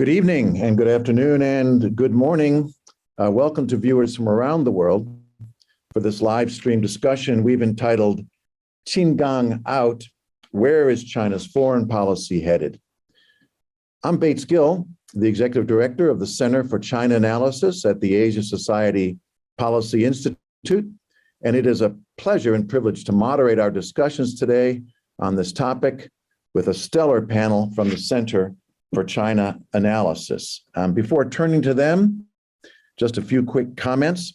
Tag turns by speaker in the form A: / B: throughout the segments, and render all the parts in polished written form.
A: Good evening and good afternoon and good morning. Welcome to viewers from around the world for this live stream discussion we've entitled Qinggang Out, Where is China's Foreign Policy Headed? I'm Gill, the Executive Director of the Center for China Analysis at the Asia Society Policy Institute, and it is a pleasure and privilege to moderate our discussions today on this topic with a stellar panel from the Center for China Analysis. Before turning to them, just a few quick comments.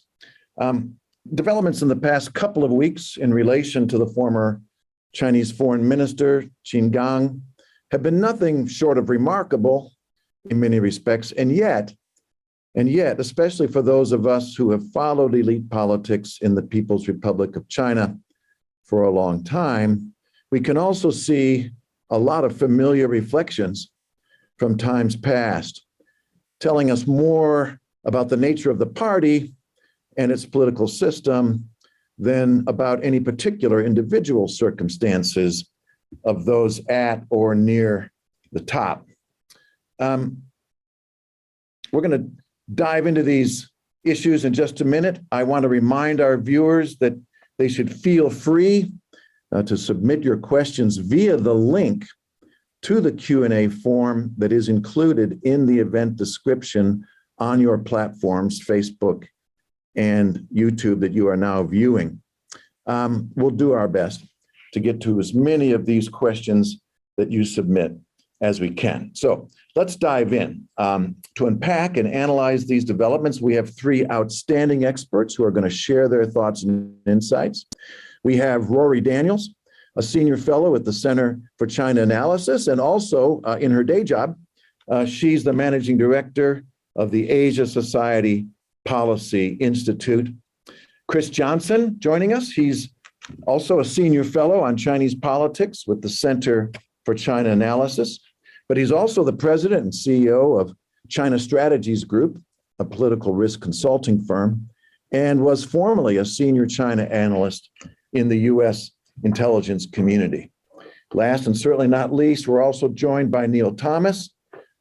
A: Developments in the past couple of weeks in relation to the former Chinese Foreign Minister, Qinggang, have been nothing short of remarkable in many respects, and yet, especially for those of us who have followed elite politics in the People's Republic of China for a long time, we can also see a lot of familiar reflections from times past, telling us more about the nature of the party and its political system than about any particular individual circumstances of those at or near the top. We're going to dive into these issues in just a minute. I want to remind our viewers that they should feel free to submit your questions via the link to the Q&A form that is included in the event description on your platforms, Facebook and YouTube, that you are now viewing. We'll do our best to get to as many of these questions that you submit as we can. So let's dive in. To unpack and analyze these developments, we have three outstanding experts who are going to share their thoughts and insights. We have Rorry Daniels, a senior fellow at the Center for China Analysis, and also in her day job, she's the managing director of the Asia Society Policy Institute. Chris Johnson joining us. He's also a senior fellow on Chinese politics with the Center for China Analysis, but he's also the president and CEO of China Strategies Group, a political risk consulting firm, and was formerly a senior China analyst in the U.S. intelligence community. Last and certainly not least, we're also joined by Neil Thomas,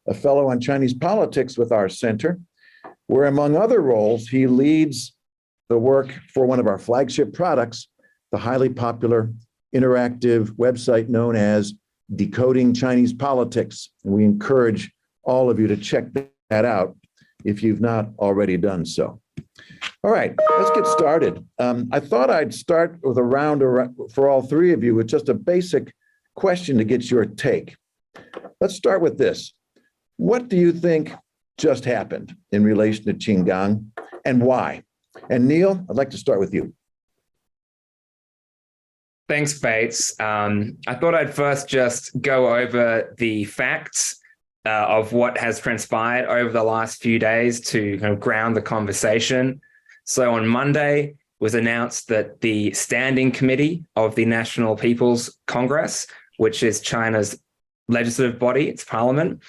A: a fellow on Chinese politics with our center, where among other roles, he leads the work for one of our flagship products, the highly popular interactive website known as Decoding Chinese Politics. And we encourage all of you to check that out if you've not already done so. All right, let's get started. I thought I'd start with a round for all three of you with just a basic question to get your take. Let's start with this. What do you think just happened in relation to Qinggang and why? And Neil, I'd like to start with you.
B: Thanks, Bates. I thought I'd first just go over the facts of what has transpired over the last few days to kind of ground the conversation. So on Monday, it was announced that the Standing Committee of the National People's Congress, which is China's legislative body, its parliament,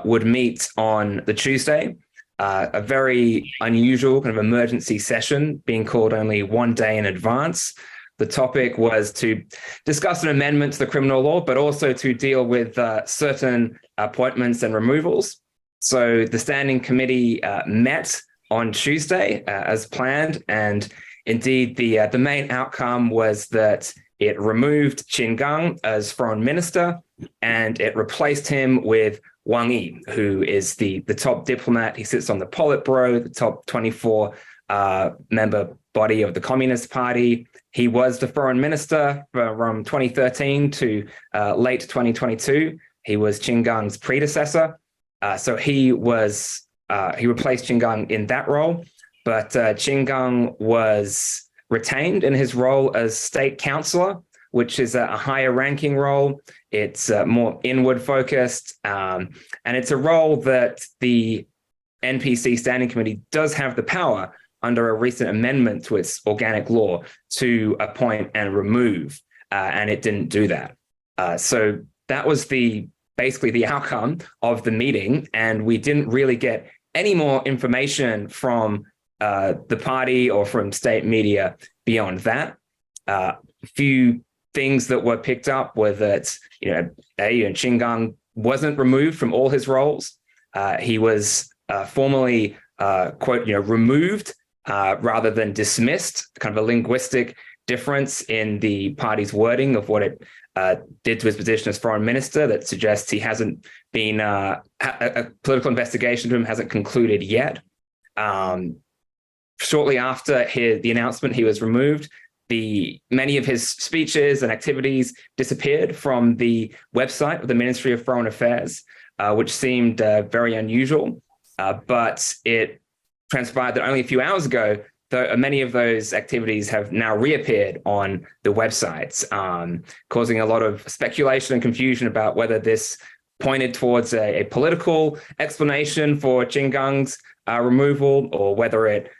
B: would meet on the Tuesday, a very unusual kind of emergency session being called only one day in advance. The topic was to discuss an amendment to the criminal law, but also to deal with certain appointments and removals. So the Standing Committee met on Tuesday as planned, and indeed the main outcome was that it removed Qinggang as foreign minister and it replaced him with Wang Yi, who is the top diplomat. He sits on the Politburo, the top 24 member body of the Communist Party. He was the foreign minister from 2013 to late 2022. He was Qinggang's predecessor. So he replaced Qinggang in that role, but Qinggang was retained in his role as state councillor, which is a higher ranking role. It's more inward focused, and it's a role that the NPC Standing Committee does have the power under a recent amendment to its organic law to appoint and remove, and it didn't do that. So that was basically the outcome of the meeting, and we didn't really get any more information from the party or from state media beyond that. A few things that were picked up were that, Qinggang wasn't removed from all his roles. He was formally, quote, removed rather than dismissed, kind of a linguistic difference in the party's wording of what it did to his position as foreign minister that suggests he hasn't been, a political investigation to him hasn't concluded yet. Shortly after the announcement, he was removed. Many of his speeches and activities disappeared from the website of the Ministry of Foreign Affairs, which seemed very unusual. But it transpired that only a few hours ago, many of those activities have now reappeared on the websites, causing a lot of speculation and confusion about whether this pointed towards a political explanation for Qin Gang's removal, or whether it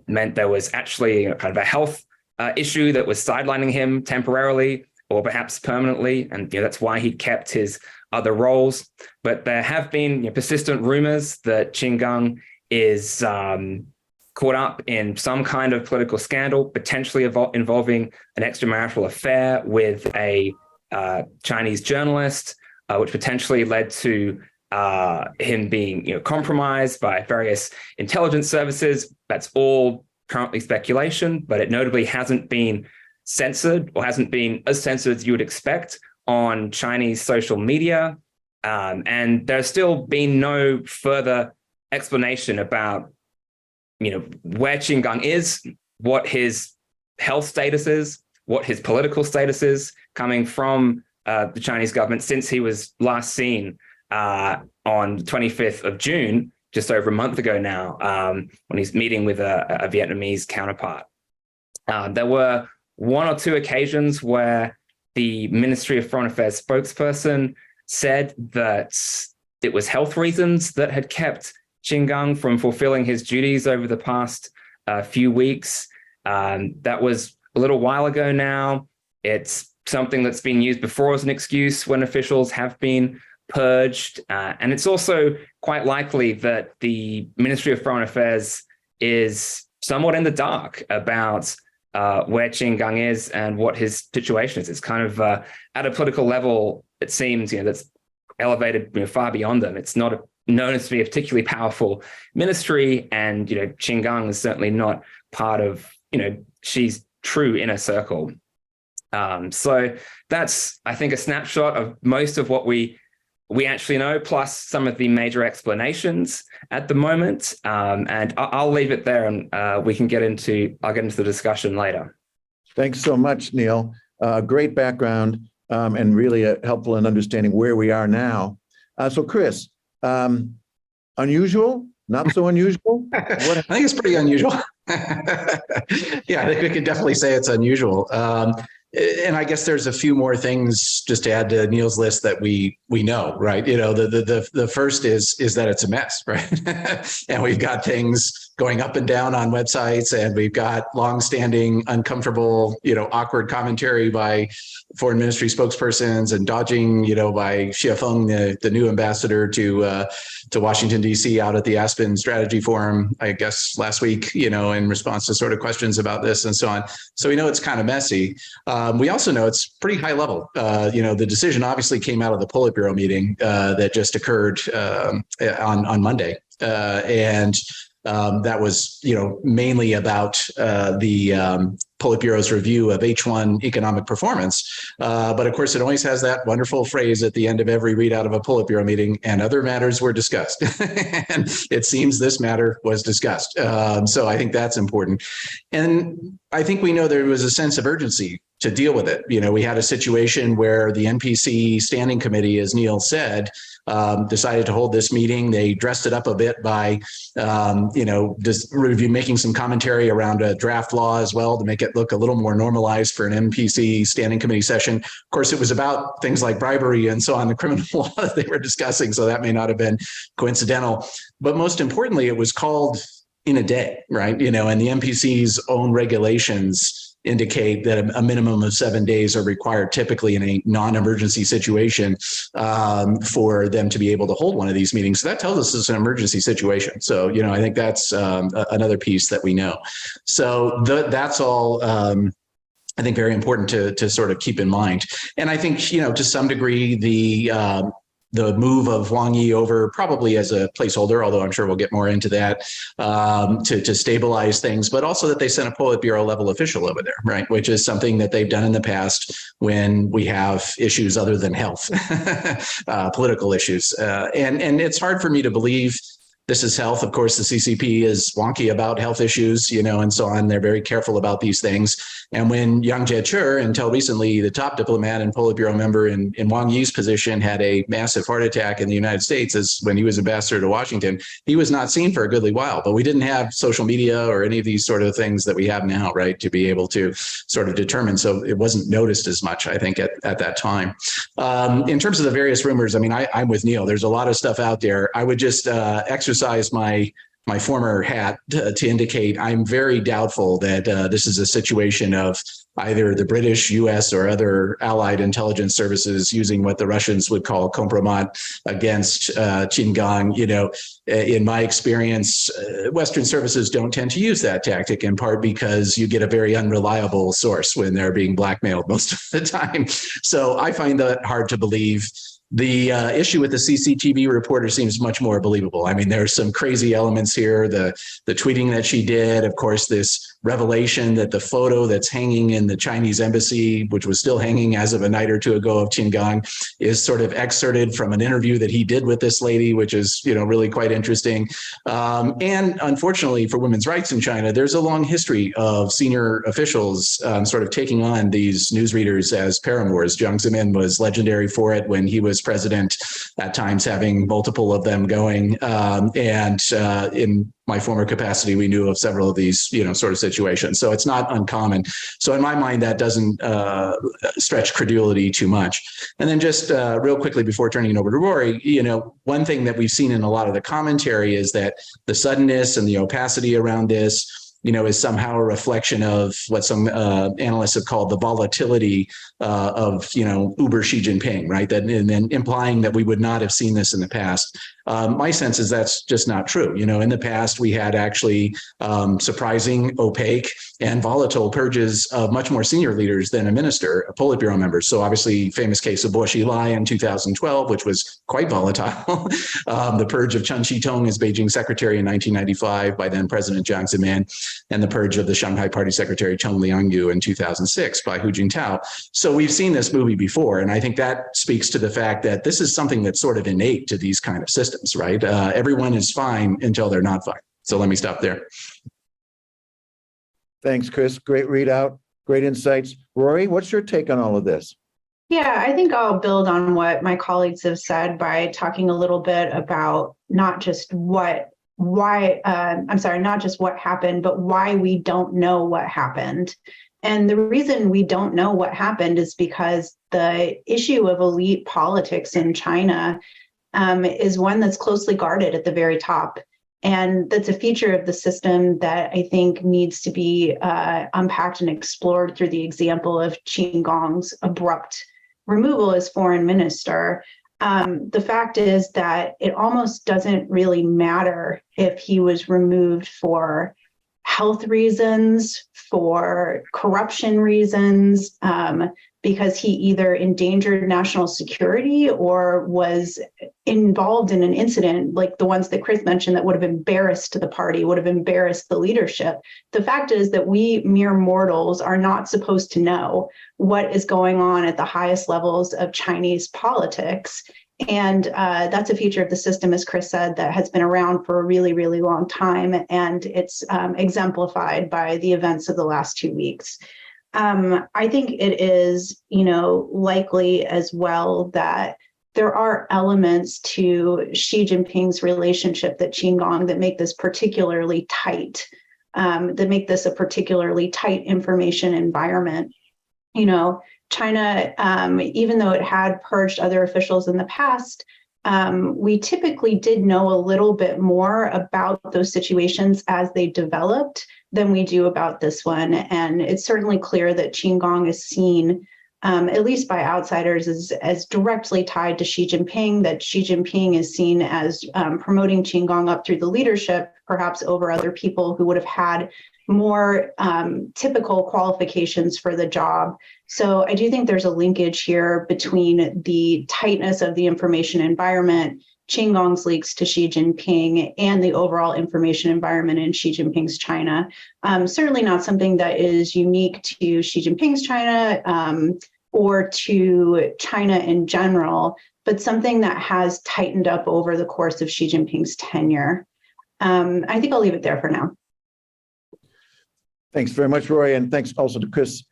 B: meant there was actually kind of a health issue that was sidelining him temporarily or perhaps permanently, and that's why he kept his other roles. But there have been persistent rumors that Qin Gang is caught up in some kind of political scandal, potentially involving an extramarital affair with a Chinese journalist, which potentially led to him being compromised by various intelligence services. That's all currently speculation, but it notably hasn't been censored, or hasn't been as censored as you would expect on Chinese social media. And there's still been no further explanation about where Qin Gang is, what his health status is, what his political status is, coming from the Chinese government since he was last seen on the 25th of June, just over a month ago now, when he's meeting with a Vietnamese counterpart. There were one or two occasions where the Ministry of Foreign Affairs spokesperson said that it was health reasons that had kept Qin Gang from fulfilling his duties over the past few weeks. That was a little while ago now. It's something that's been used before as an excuse when officials have been purged. And it's also quite likely that the Ministry of Foreign Affairs is somewhat in the dark about where Qin Gang is and what his situation is. It's kind of at a political level, it seems, that's elevated far beyond them. It's not known to be a particularly powerful ministry, and Qin Gang is certainly not part of Xi's true inner circle. So that's, I think, a snapshot of most of what we actually know, plus some of the major explanations at the moment. And I'll leave it there, and I'll get into the discussion later.
A: Thanks so much, Neil. Great background, and really helpful in understanding where we are now. So Chris, unusual, not so unusual?
C: I think it's pretty unusual. Yeah, I think we could definitely say it's unusual. And I guess there's a few more things just to add to Neil's list that we know, right? The first is that it's a mess, right? And we've got things going up and down on websites, and we've got longstanding, uncomfortable, awkward commentary by foreign ministry spokespersons, and dodging, by Xie Feng, the new ambassador to Washington, D.C. out at the Aspen Strategy Forum, I guess last week, in response to sort of questions about this and so on. So we know it's kind of messy. We also know it's pretty high level. The decision obviously came out of the Politburo meeting that just occurred on Monday. And that was, mainly about the Politburo's review of H1 economic performance. But of course, it always has that wonderful phrase at the end of every readout of a Politburo meeting, and other matters were discussed. And it seems this matter was discussed. So I think that's important. And I think we know there was a sense of urgency to deal with it. We had a situation where the NPC Standing Committee, as Neil said, decided to hold this meeting. They dressed it up a bit by, just making some commentary around a draft law as well to make it look a little more normalized for an NPC Standing Committee session. Of course, it was about things like bribery and so on, the criminal law that they were discussing, so that may not have been coincidental. But most importantly, it was called in a day, right? And the NPC's own regulations indicate that a minimum of 7 days are required typically in a non-emergency situation for them to be able to hold one of these meetings. So that tells us it's an emergency situation. So, I think that's another piece that we know. So that's all, I think, very important to sort of keep in mind. And I think, to some degree, the move of Wang Yi over probably as a placeholder, although I'm sure we'll get more into that, to stabilize things, but also that they sent a Politburo level official over there, right? Which is something that they've done in the past when we have issues other than health, political issues. And it's hard for me to believe this is health. Of course, the CCP is wonky about health issues, and so on. They're very careful about these things. And when Yang Jiechi, until recently the top diplomat and Politburo member in Wang Yi's position, had a massive heart attack in the United States as when he was ambassador to Washington, he was not seen for a goodly while. But we didn't have social media or any of these sort of things that we have now, right, to be able to sort of determine. So it wasn't noticed as much, I think, at that time. In terms of the various rumors, I mean, I'm with Neil. There's a lot of stuff out there. I would just exercise my former hat to indicate I'm very doubtful that this is a situation of either the British, U.S., or other allied intelligence services using what the Russians would call compromat against Qingang. In my experience, Western services don't tend to use that tactic, in part because you get a very unreliable source when they're being blackmailed most of the time. So I find that hard to believe. The issue with the CCTV reporter seems much more believable. I mean, there's some crazy elements here. The tweeting that she did, of course, this revelation that the photo that's hanging in the Chinese embassy, which was still hanging as of a night or two ago of Qingang, is sort of excerpted from an interview that he did with this lady, which is, really quite interesting. And unfortunately for women's rights in China, there's a long history of senior officials sort of taking on these newsreaders as paramours. Jiang Zemin was legendary for it when he was president, at times having multiple of them going. And in my former capacity, we knew of several of these, sort of situations. So it's not uncommon. So in my mind, that doesn't stretch credulity too much. And then just real quickly before turning it over to Rorry, one thing that we've seen in a lot of the commentary is that the suddenness and the opacity around this, is somehow a reflection of what some analysts have called the volatility of, Uber Xi Jinping, right? That, and then implying that we would not have seen this in the past. My sense is that's just not true. In the past, we had actually surprising, opaque, and volatile purges of much more senior leaders than a minister, a Politburo member. So obviously, famous case of Bo Xilai in 2012, which was quite volatile. The purge of Chen Qitong as Beijing secretary in 1995 by then President Jiang Zemin, and the purge of the Shanghai Party secretary Chen Liangyu in 2006 by Hu Jintao. So we've seen this movie before, and I think that speaks to the fact that this is something that's sort of innate to these kind of systems, right? Everyone is fine until they're not fine. So let me stop there.
A: Thanks, Chris. Great readout, great insights. Rorry, what's your take on all of this?
D: Yeah, I think I'll build on what my colleagues have said by talking a little bit about not just what happened, but why we don't know what happened. And the reason we don't know what happened is because the issue of elite politics in China is one that's closely guarded at the very top. And that's a feature of the system that I think needs to be unpacked and explored through the example of Qinggang's abrupt removal as foreign minister. The fact is that it almost doesn't really matter if he was removed for health reasons, for corruption reasons, because he either endangered national security or was involved in an incident like the ones that Chris mentioned that would have embarrassed the party, would have embarrassed the leadership. The fact is that we mere mortals are not supposed to know what is going on at the highest levels of Chinese politics. And that's a feature of the system, as Chris said, that has been around for a really, really long time. And it's exemplified by the events of the last 2 weeks. I think it is, likely as well that there are elements to Xi Jinping's relationship that Qingang that make this particularly tight, that make this a particularly tight information environment. China, even though it had purged other officials in the past, we typically did know a little bit more about those situations as they developed than we do about this one. And it's certainly clear that Qingang is seen at least by outsiders, as directly tied to Xi Jinping, that Xi Jinping is seen as promoting Qin up through the leadership, perhaps over other people who would have had more typical qualifications for the job. So I do think there's a linkage here between the tightness of the information environment, Qin leaks to Xi Jinping, and the overall information environment in Xi Jinping's China. Certainly not something that is unique to Xi Jinping's China or to China in general, but something that has tightened up over the course of Xi Jinping's tenure. I think I'll leave it there for now.
A: Thanks very much, Rorry, and thanks also to Chris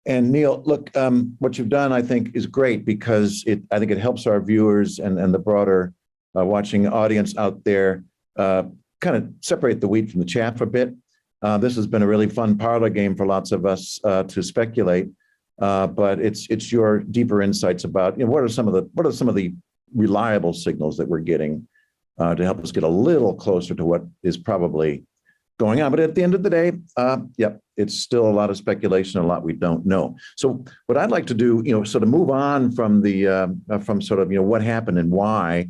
A: and Neil. Look, what you've done, I think, is great because I think it helps our viewers and the broader watching audience out there kind of separate the wheat from the chaff a bit. This has been a really fun parlor game for lots of us to speculate, but it's your deeper insights about what are some of the reliable signals that we're getting to help us get a little closer to what is probably going on. But at the end of the day, it's still a lot of speculation, a lot we don't know. So what I'd like to do, sort of move on from what happened and why,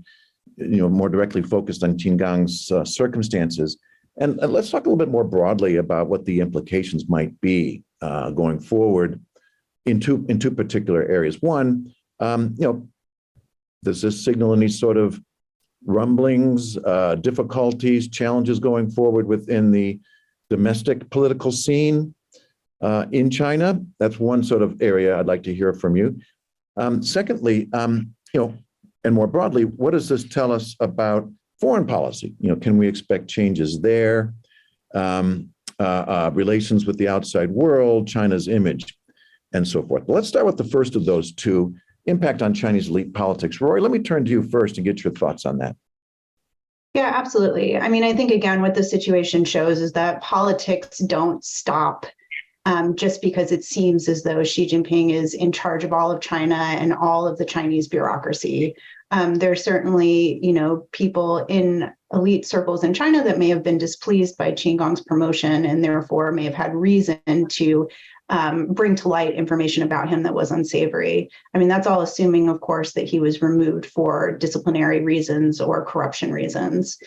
A: more directly focused on Qin circumstances. And let's talk a little bit more broadly about what the implications might be going forward in two particular areas. One, does this signal any sort of rumblings, difficulties, challenges going forward within the domestic political scene in China? That's one sort of area I'd like to hear from you. Secondly, and more broadly, what does this tell us about foreign policy? Can we expect changes there? Relations with the outside world, China's image, and so forth. Let's start with the first of those two, impact on Chinese elite politics. Rorry, let me turn to you first and get your thoughts on that.
D: Yeah, absolutely. I mean, I think, again, what the situation shows is that politics don't stop just because it seems as though Xi Jinping is in charge of all of China and all of the Chinese bureaucracy. There's certainly, people in elite circles in China that may have been displeased by Qin promotion and therefore may have had reason to bring to light information about him that was unsavory. I mean, that's all assuming, of course, that he was removed for disciplinary reasons or corruption reasons.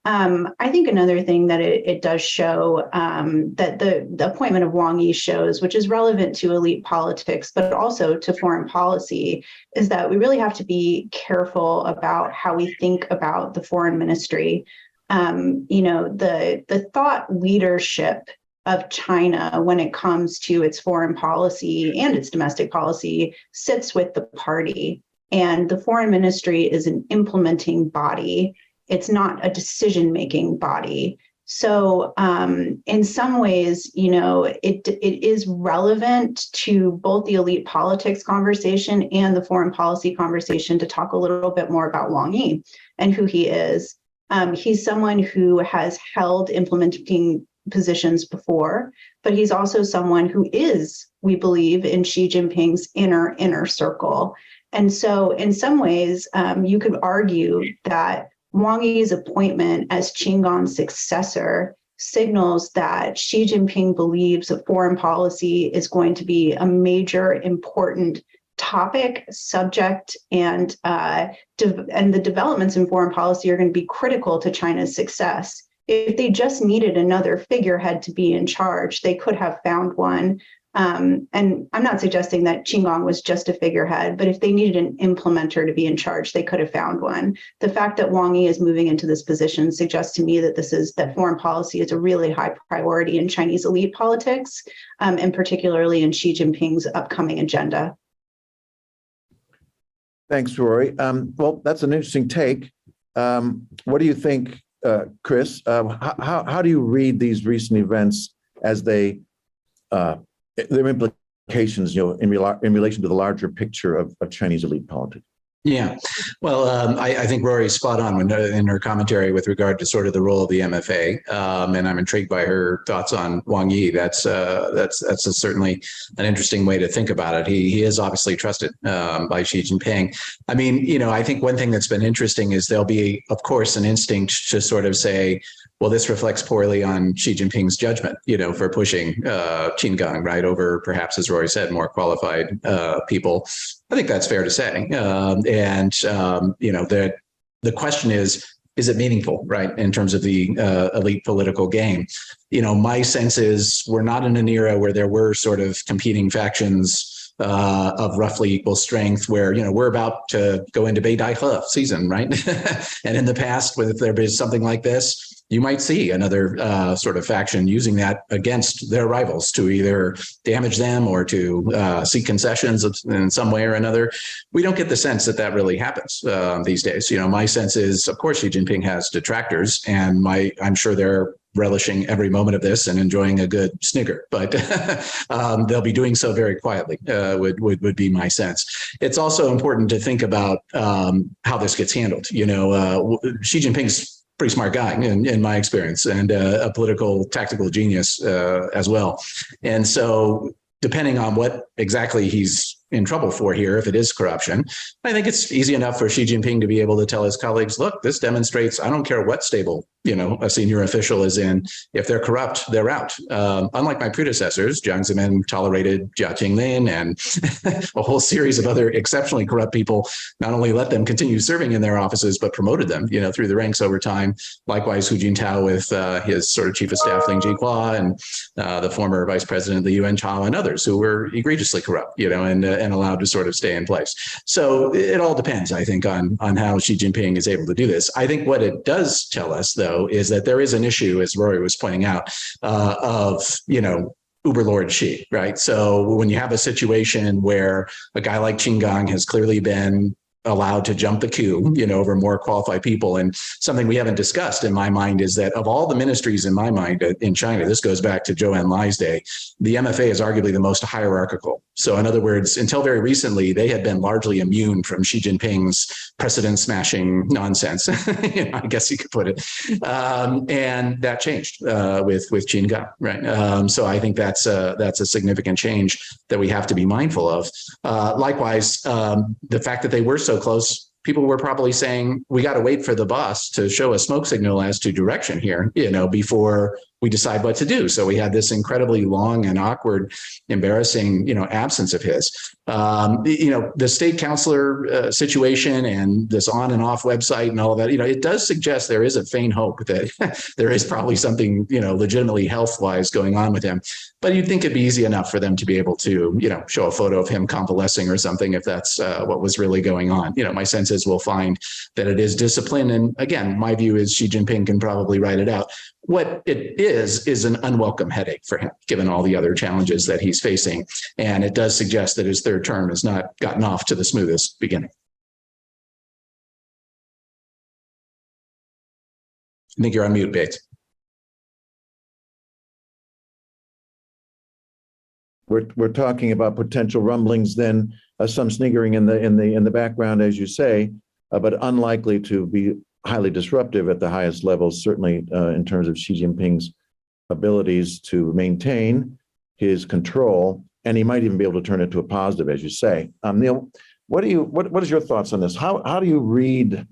D: I think another thing that it does show that the appointment of Wang Yi shows, which is relevant to elite politics, but also to foreign policy, is that we really have to be careful about how we think about the foreign ministry. The thought leadership of China when it comes to its foreign policy and its domestic policy sits with the party. And the foreign ministry is an implementing body. It's not a decision-making body. So in some ways, it is relevant to both the elite politics conversation and the foreign policy conversation to talk a little bit more about Wang Yi and who he is. He's someone who has held implementing positions before, but he's also someone who is, we believe, in Xi Jinping's inner circle. And so in some ways, you could argue that Wang Yi's appointment as Qin successor signals that Xi Jinping believes that foreign policy is going to be a major, important topic, subject, and the developments in foreign policy are going to be critical to China's success. If they just needed another figurehead to be in charge, they could have found one. And I'm not suggesting that Qin was just a figurehead, but if they needed an implementer to be in charge, they could have found one. The fact that Wang Yi is moving into this position suggests to me that foreign policy is a really high priority in Chinese elite politics, and particularly in Xi Jinping's upcoming agenda.
A: Thanks, Rorry. Well, that's an interesting take. What do you think, Chris? How do you read these recent events as their implications, in relation to the larger picture of Chinese elite politics?
C: Yeah, well, I think Rorry's spot on in her commentary with regard to sort of the role of the MFA, and I'm intrigued by her thoughts on Wang Yi. That's certainly an interesting way to think about it. He is obviously trusted by Xi Jinping. I mean, I think one thing that's been interesting is there'll be, of course, an instinct to sort of say, well, this reflects poorly on Xi Jinping's judgment, for pushing Qinggang, right, over perhaps, as Rorry said, more qualified people. I think that's fair to say. The question is it meaningful, right, in terms of the elite political game? My sense is we're not in an era where there were sort of competing factions of roughly equal strength, where we're about to go into Beidaihe season, right? And in the past, if there is something like this, you might see another sort of faction using that against their rivals to either damage them or to seek concessions in some way or another. We don't get the sense that that really happens these days. My sense is, of course, Xi Jinping has detractors, and I'm sure they're relishing every moment of this and enjoying a good snigger, but they'll be doing so very quietly, would be my sense. It's also important to think about how this gets handled. Xi Jinping's pretty smart guy in my experience, and a political tactical genius as well. And so depending on what exactly he's in trouble for here, if it is corruption, I think it's easy enough for Xi Jinping to be able to tell his colleagues, look, this demonstrates, I don't care what stable, a senior official is in, if they're corrupt, they're out. Unlike my predecessors, Jiang Zemin tolerated Jia Qinglin and a whole series of other exceptionally corrupt people, not only let them continue serving in their offices, but promoted them, through the ranks over time. Likewise, Hu Jintao with his sort of chief of staff, Ling Jiequa, and the former vice president of the UN, Chao, and others who were egregiously corrupt, and allowed to sort of stay in place. So it all depends, I think, on how Xi Jinping is able to do this. I think what it does tell us, though, is that there is an issue, as Rorry was pointing out, of, Uberlord Xi, right? So when you have a situation where a guy like Qinggang has clearly been allowed to jump the queue, over more qualified people. And something we haven't discussed in my mind is that of all the ministries in my mind in China, this goes back to Zhou Enlai's day, the MFA is arguably the most hierarchical. So in other words, until very recently, they had been largely immune from Xi Jinping's precedent smashing nonsense, I guess you could put it. And that changed with Qinggang, right? So I think that's a significant change that we have to be mindful of. Likewise, the fact that they were so close, people were probably saying, we got to wait for the boss to show a smoke signal as to direction here, before we decide what to do. So we had this incredibly long and awkward, embarrassing, absence of his. The state counselor situation and this on and off website and all of that, it does suggest there is a faint hope that there is probably something, legitimately health-wise going on with him. But you'd think it'd be easy enough for them to be able to, show a photo of him convalescing or something if that's what was really going on. My sense is we'll find that it is discipline. And again, my view is Xi Jinping can probably write it out. What it is an unwelcome headache for him, given all the other challenges that he's facing. And it does suggest that his third term has not gotten off to the smoothest beginning. I think you're on mute, Bates.
A: We're talking about potential rumblings, then some sniggering in the background, as you say, but unlikely to be highly disruptive at the highest levels, certainly in terms of Xi Jinping's abilities to maintain his control, and he might even be able to turn it to a positive, as you say. Neil, what is your thoughts on this? How do you read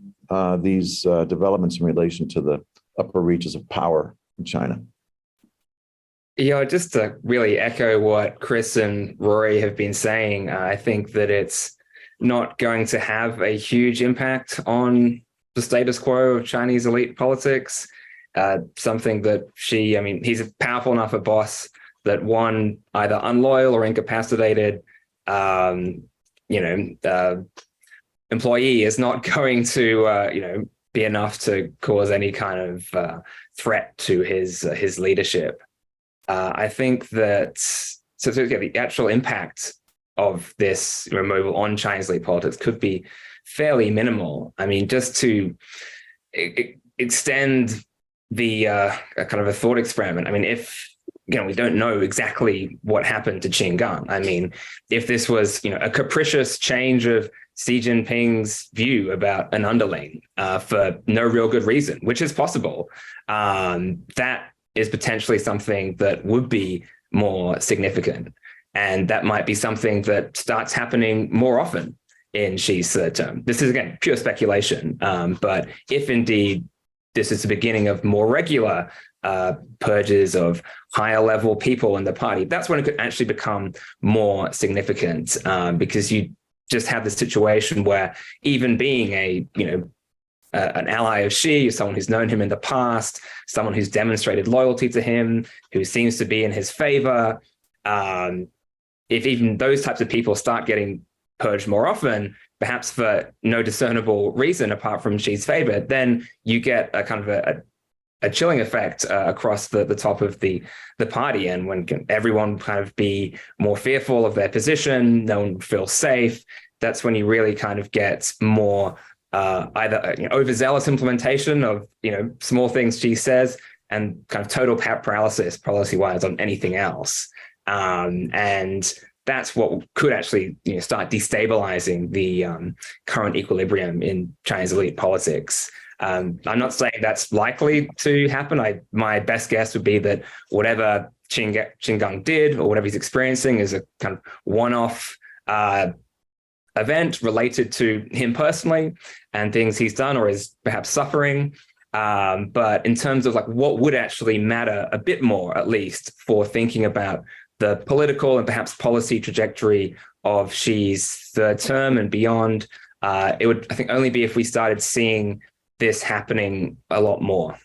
A: these developments in relation to the upper reaches of power in China?
B: Just to really echo what Chris and Rorry have been saying, I think that it's not going to have a huge impact on the status quo of Chinese elite politics. Something that he's a powerful enough a boss that one, either unloyal or incapacitated, employee is not going to, be enough to cause any kind of threat to his leadership. I think that the actual impact of this removal on Chinese elite politics could be fairly minimal. Just to extend the kind of a thought experiment. If we don't know exactly what happened to Qinggang. If this was a capricious change of Xi Jinping's view about an underling for no real good reason, which is possible, that is potentially something that would be more significant. And that might be something that starts happening more often in Xi's third term. This is, again, pure speculation. But if indeed this is the beginning of more regular purges of higher level people in the party, that's when it could actually become more significant, because you just have this situation where even being an ally of Xi, someone who's known him in the past, someone who's demonstrated loyalty to him, who seems to be in his favor, if even those types of people start getting purged more often, perhaps for no discernible reason apart from Xi's favor, then you get a kind of a chilling effect across the top of the party. And when everyone kind of be more fearful of their position, no one feels safe, that's when you really kind of get more either overzealous implementation of small things Xi says, and kind of total paralysis policy-wise on anything else. And that's what could actually start destabilizing the current equilibrium in Chinese elite politics. I'm not saying that's likely to happen. My best guess would be that whatever Qin Gang did or whatever he's experiencing is a kind of one-off event related to him personally and things he's done or is perhaps suffering. But in terms of what would actually matter a bit more, at least, for thinking about the political and perhaps policy trajectory of Xi's third term and beyond, it would, I think, only be if we started seeing this happening a lot more.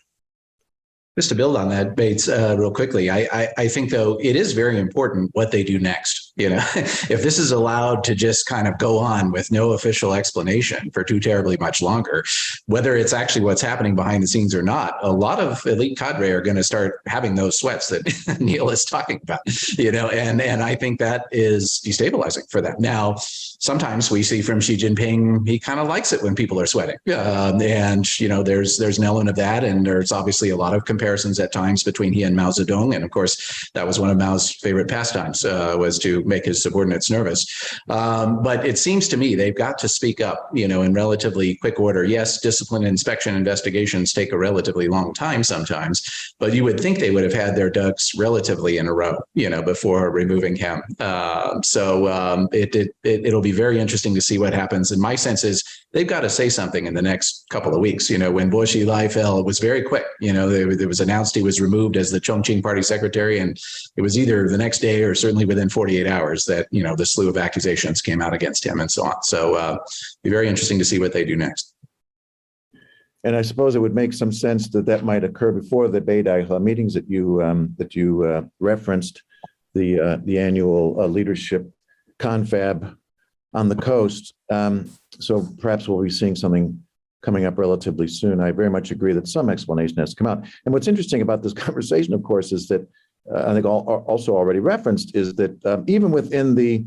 C: Just to build on that, Bates, real quickly, I think, though, it is very important what they do next. If this is allowed to just kind of go on with no official explanation for too terribly much longer, whether it's actually what's happening behind the scenes or not, a lot of elite cadre are going to start having those sweats that Neil is talking about, and I think that is destabilizing for them. Now, sometimes we see from Xi Jinping, he kind of likes it when people are sweating. And, there's an element of that. And there's obviously a lot of comparisons at times between he and Mao Zedong. And of course, that was one of Mao's favorite pastimes, was to make his subordinates nervous. But it seems to me they've got to speak up, in relatively quick order. Yes, discipline, inspection, investigations take a relatively long time sometimes, but you would think they would have had their ducks relatively in a row, before removing him. It'll be very interesting to see what happens. And my sense is they've got to say something in the next couple of weeks. When Bo Xilai fell, it was very quick. It was announced he was removed as the Chongqing party secretary, and it was either the next day or certainly within 48 hours that, the slew of accusations came out against him and so on. So it'll be very interesting to see what they do next.
A: And I suppose it would make some sense that might occur before the Beidai meetings that you referenced, the annual leadership confab on the coast. So perhaps we'll be seeing something coming up relatively soon. I very much agree that some explanation has to come out. And what's interesting about this conversation, of course, is that I think also already referenced is that even within the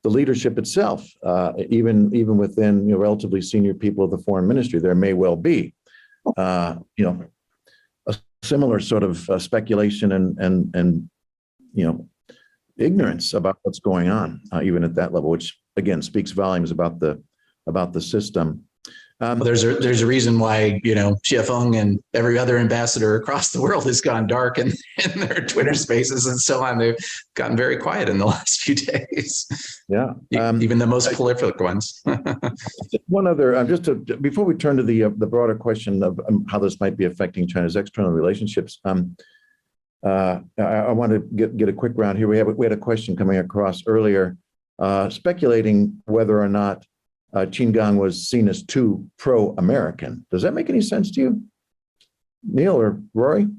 A: leadership itself, even within relatively senior people of the foreign ministry, there may well be a similar sort of speculation and ignorance about what's going on, even at that level, which again speaks volumes about the system.
C: Well, there's a reason why Xie Feng and every other ambassador across the world has gone dark in their Twitter spaces and so on. They've gotten very quiet in the last few days.
A: Yeah,
C: even the most prolific ones.
A: One other, before we turn to the broader question of how this might be affecting China's external relationships. I want to get a quick round here. We had a question coming across earlier, speculating whether or not Qin Gang was seen as too pro-American. Does that make any sense to you, Neil or Rorry?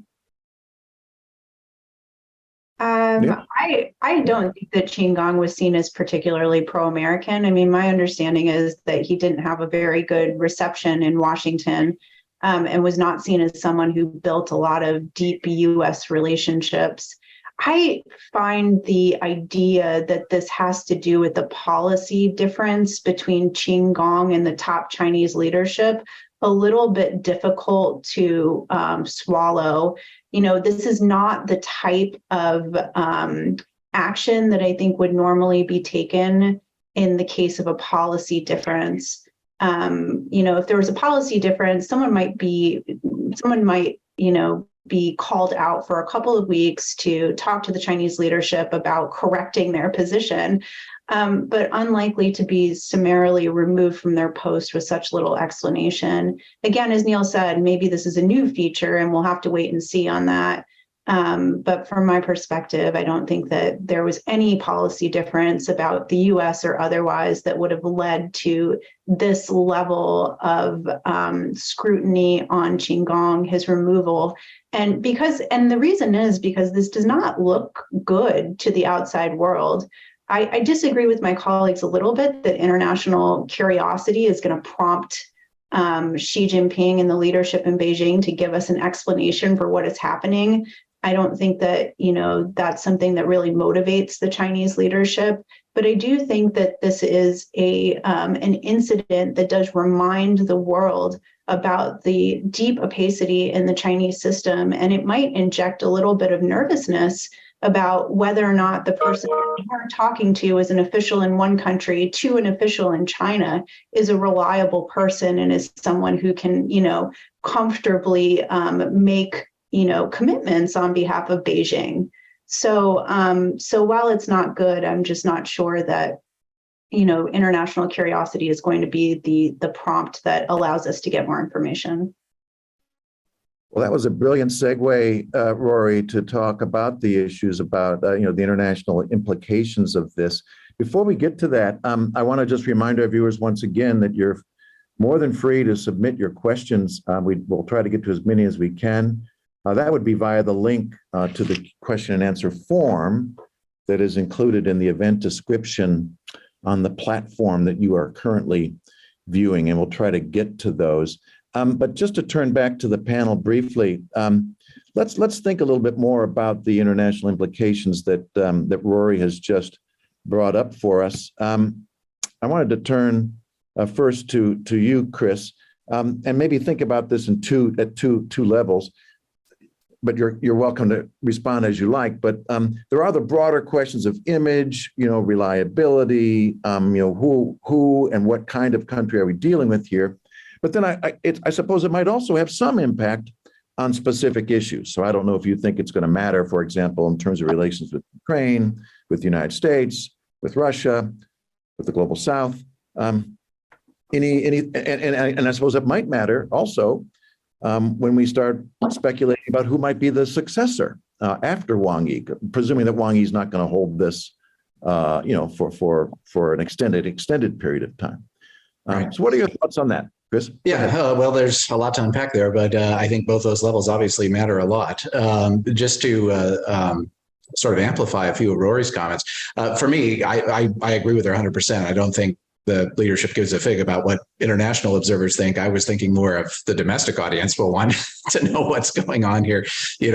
D: I don't think that Qin Gang was seen as particularly pro-American. I mean, my understanding is that he didn't have a very good reception in Washington, and was not seen as someone who built a lot of deep U.S. relationships. I find the idea that this has to do with the policy difference between Qin Gang and the top Chinese leadership a little bit difficult to swallow. This is not the type of action that I think would normally be taken in the case of a policy difference. If there was a policy difference, someone might be be called out for a couple of weeks to talk to the Chinese leadership about correcting their position, but unlikely to be summarily removed from their post with such little explanation. Again, as Neil said, maybe this is a new feature and we'll have to wait and see on that. But from my perspective, I don't think that there was any policy difference about the U.S. or otherwise that would have led to this level of scrutiny on Qin Gang, his removal. And the reason is because this does not look good to the outside world. I disagree with my colleagues a little bit that international curiosity is going to prompt Xi Jinping and the leadership in Beijing to give us an explanation for what is happening. I don't think that, that's something that really motivates the Chinese leadership. But I do think that this is an incident that does remind the world about the deep opacity in the Chinese system. And it might inject a little bit of nervousness about whether or not the person we're talking to as an official in one country to an official in China is a reliable person and is someone who can, comfortably make commitments on behalf of Beijing. So while it's not good, I'm just not sure that, international curiosity is going to be the prompt that allows us to get more information.
A: Well, that was a brilliant segue, Rorry, to talk about the issues about, the international implications of this. Before we get to that, I want to just remind our viewers once again that you're more than free to submit your questions. We'll try to get to as many as we can. That would be via the link to the question and answer form that is included in the event description on the platform that you are currently viewing, and we'll try to get to those. But just to turn back to the panel briefly, let's think a little bit more about the international implications that Rorry has just brought up for us. I wanted to turn first to you, Chris, and maybe think about this at two levels. But you're welcome to respond as you like. But there are the broader questions of image, reliability, who and what kind of country are we dealing with here? But then I suppose it might also have some impact on specific issues. So I don't know if you think it's going to matter, for example, in terms of relations with Ukraine, with the United States, with Russia, with the global South. And I suppose it might matter also when we start speculating about who might be the successor after Wang Yi, presuming that Wang Yi is not going to hold this, for an extended period of time.
C: Right.
A: So what are your thoughts on that, Chris?
C: Yeah, well, there's a lot to unpack there, but I think both those levels obviously matter a lot. Just to sort of amplify a few of Rory's comments, for me, I agree with her 100%. I don't think the leadership gives a fig about what international observers think. I was thinking more of the domestic audience will want to know what's going on here,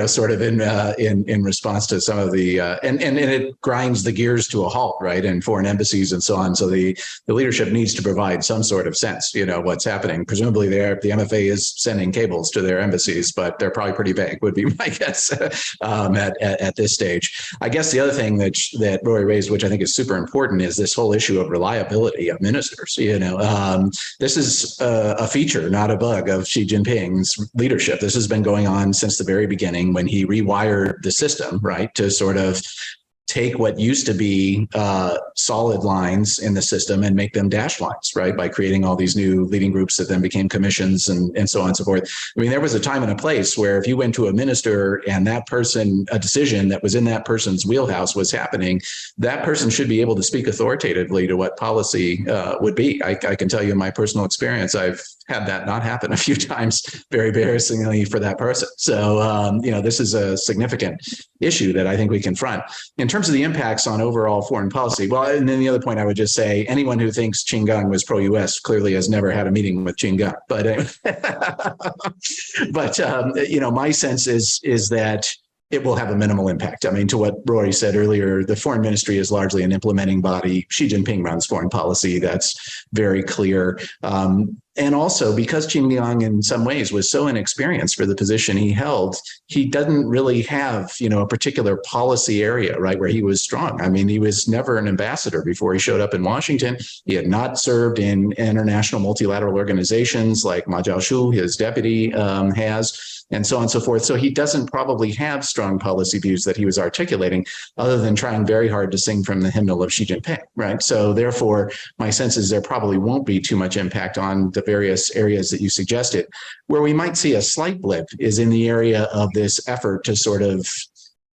C: sort of in response to some of the and it grinds the gears to a halt, right? And foreign embassies and so on. So the leadership needs to provide some sort of sense, what's happening. Presumably the MFA is sending cables to their embassies, but they're probably pretty vague, would be my guess at this stage. I guess the other thing that Rorry raised, which I think is super important, is this whole issue of reliability of ministers. This is a feature, not a bug, of Xi Jinping's leadership. This has been going on since the very beginning when he rewired the system, right, to sort of take what used to be solid lines in the system and make them dash lines, right, by creating all these new leading groups that then became commissions and so on and so forth. I mean, there was a time and a place where if you went to a minister and that person, a decision that was in that person's wheelhouse was happening, that person should be able to speak authoritatively to what policy would be. I can tell you in my personal experience, I've had that not happen a few times, very embarrassingly for that person. So, this is a significant issue that I think we confront. In terms of the impacts on overall foreign policy, well, and then the other point I would just say, anyone who thinks Qin Gang was pro-U.S. clearly has never had a meeting with Qin Gang. But my sense is that it will have a minimal impact. I mean, to what Rorry said earlier, the foreign ministry is largely an implementing body. Xi Jinping runs foreign policy. That's very clear. And also, because Qin Gang in some ways was so inexperienced for the position he held, he doesn't really have, a particular policy area, right, where he was strong. I mean, he was never an ambassador before he showed up in Washington. He had not served in international multilateral organizations like Ma Jiaoshu, his deputy, has. and so on and so forth. So he doesn't probably have strong policy views that he was articulating, other than trying very hard to sing from the hymnal of Xi Jinping, right? So therefore, my sense is there probably won't be too much impact on the various areas that you suggested. Where we might see a slight blip is in the area of this effort to sort of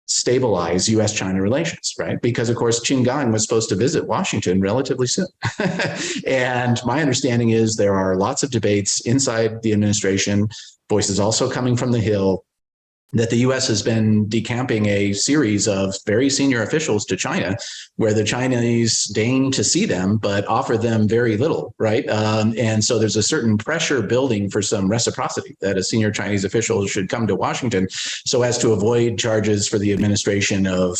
C: stabilize U.S. China relations, right? Because of course, Qin Gang was supposed to visit Washington relatively soon. And my understanding is there are lots of debates inside the administration, voices also coming from the Hill, that the U.S. has been decamping a series of very senior officials to China, where the Chinese deign to see them, but offer them very little, right? And so there's a certain pressure building for some reciprocity that a senior Chinese official should come to Washington so as to avoid charges for the administration of,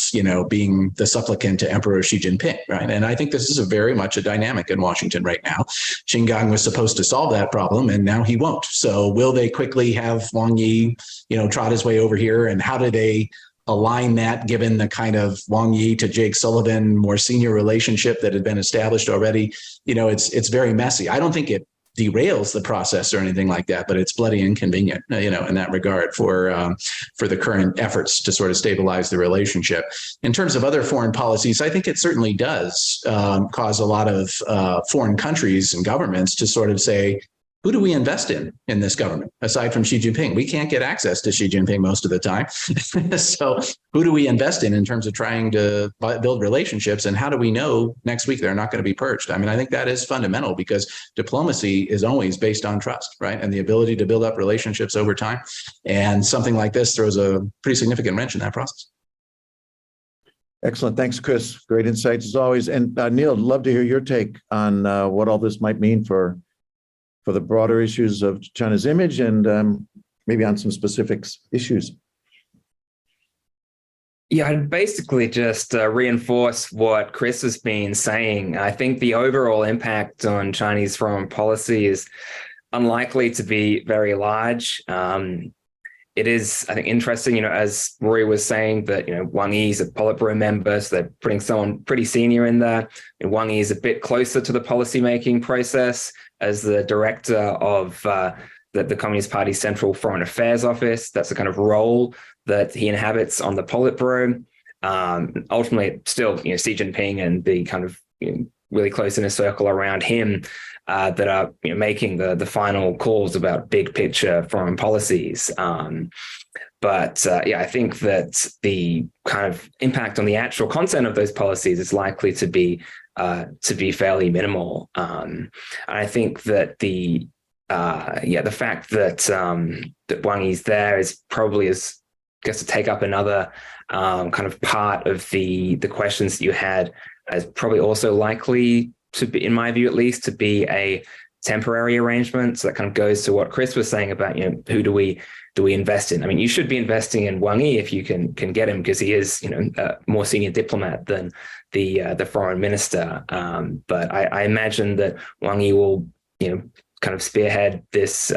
C: being the supplicant to Emperor Xi Jinping, right? And I think this is very much a dynamic in Washington right now. Qin Gang was supposed to solve that problem, and now he won't. So will they quickly have Wang Yi, trot his way over here, and how do they align that given the kind of Wang Yi to Jake Sullivan more senior relationship that had been established already? It's very messy. I don't think it derails the process or anything like that, but it's bloody inconvenient, in that regard for the current efforts to sort of stabilize the relationship. In terms of other foreign policies, I think it certainly does cause a lot of foreign countries and governments to sort of say, who do we invest in this government aside from Xi Jinping? We can't get access to Xi Jinping most of the time. So who do we invest in terms of trying to build relationships? And how do we know next week they're not going to be purged? I mean, I think that is fundamental, because diplomacy is always based on trust, right? And the ability to build up relationships over time. And something like this throws a pretty significant wrench in that process.
A: Excellent. Thanks, Chris. Great insights as always. And Neil, I'd love to hear your take on what all this might mean for the broader issues of China's image, and maybe on some specific issues.
B: Yeah, I'd basically just reinforce what Chris has been saying. I think the overall impact on Chinese foreign policy is unlikely to be very large. It is, I think, interesting, as Rorry was saying, that, Wang Yi is a Politburo member, so they're putting someone pretty senior in there. And Wang Yi is a bit closer to the policymaking process as the director of the Communist Party's Central Foreign Affairs Office. That's the kind of role that he inhabits on the Politburo. Ultimately, still, Xi Jinping and the kind of really close inner circle around him that are making the final calls about big picture foreign policies. But I think that the kind of impact on the actual content of those policies is likely to be fairly minimal. I think that the fact that Wang Yi's there is probably to take up another kind of part of the questions that you had, as probably also likely to be, in my view at least, to be a temporary arrangement. So that kind of goes to what Chris was saying about, who do we invest in? I mean, you should be investing in Wang Yi if you can get him, because he is, a more senior diplomat than the foreign minister. But I imagine that Wang Yi will, kind of spearhead this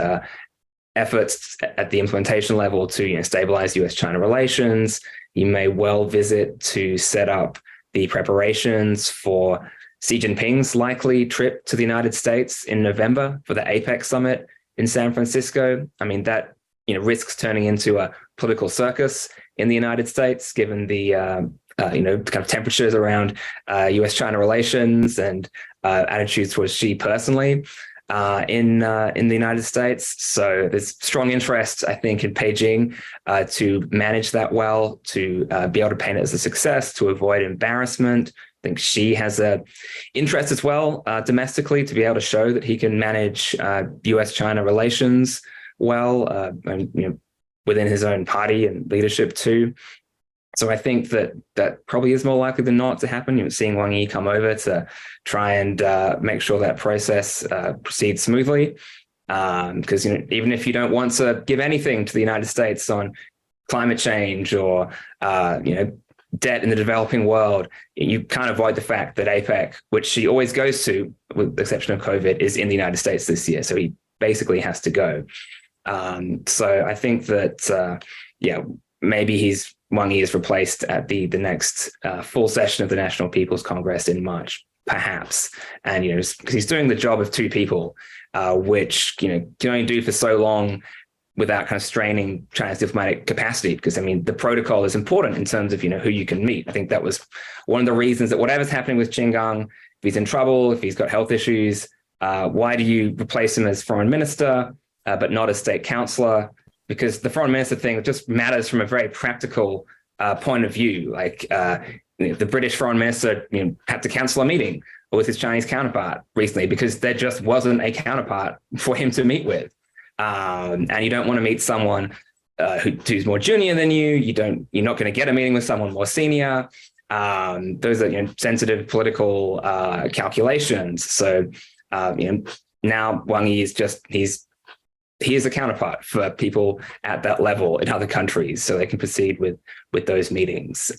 B: efforts at the implementation level to stabilize U.S. China relations. He may well visit to set up the preparations for Xi Jinping's likely trip to the United States in November for the APEC summit in San Francisco. I mean, that risks turning into a political circus in the United States, given the kind of temperatures around U.S. China relations and attitudes towards Xi personally in the United States. So there's strong interest, I think, in Beijing to manage that well, to be able to paint it as a success, to avoid embarrassment. I think Xi has an interest as well domestically to be able to show that he can manage U.S.-China relations well, and, within his own party and leadership too. So I think that probably is more likely than not to happen. Seeing Wang Yi come over to try and make sure that process proceeds smoothly. Because even if you don't want to give anything to the United States on climate change or debt in the developing world, you can't avoid the fact that APEC, which she always goes to, with the exception of COVID, is in the United States this year. So he basically has to go. So I think that, maybe Wang Yi is replaced at the next full session of the National People's Congress in March, perhaps. And, because he's doing the job of two people, which, can only do for so long without kind of straining China's diplomatic capacity. Because I mean, the protocol is important in terms of, who you can meet. I think that was one of the reasons that whatever's happening with Qin Gang, if he's in trouble, if he's got health issues, why do you replace him as foreign minister, but not as state counselor? Because the foreign minister thing just matters from a very practical point of view. Like the British foreign minister had to cancel a meeting with his Chinese counterpart recently because there just wasn't a counterpart for him to meet with. And you don't want to meet someone who's more junior than you. You're not going to get a meeting with someone more senior. Those are sensitive political calculations. So now Wang Yi he is a counterpart for people at that level in other countries, so they can proceed with those meetings.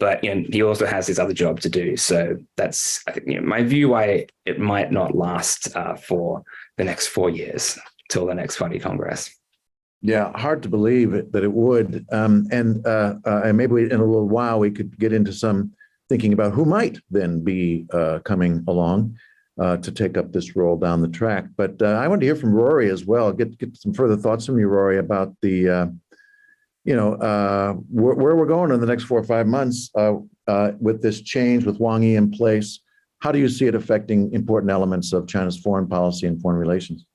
B: But he also has his other job to do. So that's, I think, my view why it might not last for the next 4 years till the next Party Congress.
A: Yeah, hard to believe that it would. And maybe in a little while we could get into some thinking about who might then be coming along to take up this role down the track. But I want to hear from Rorry as well. Get some further thoughts from you, Rorry, about the where we're going in the next 4 or 5 months with this change, with Wang Yi in place. How do you see it affecting important elements of China's foreign policy and foreign relations?